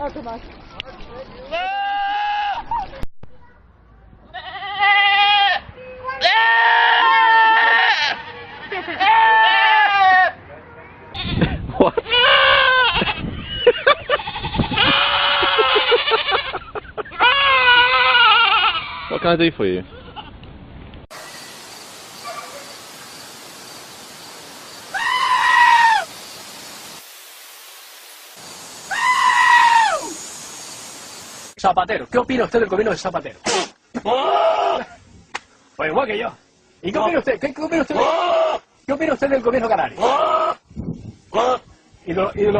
Automatic. What? What can I do for you? Zapatero, ¿qué opina usted del gobierno de Zapatero? Pues igual que yo. ¿Y qué opina usted? ¿Qué opina usted? ¿Qué opina usted del gobierno canario? ¿Y de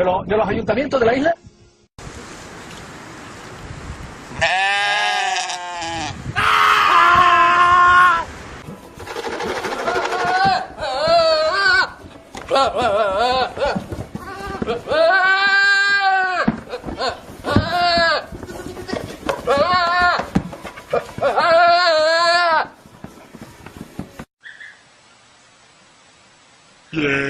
los ayuntamientos de la isla? Yeah.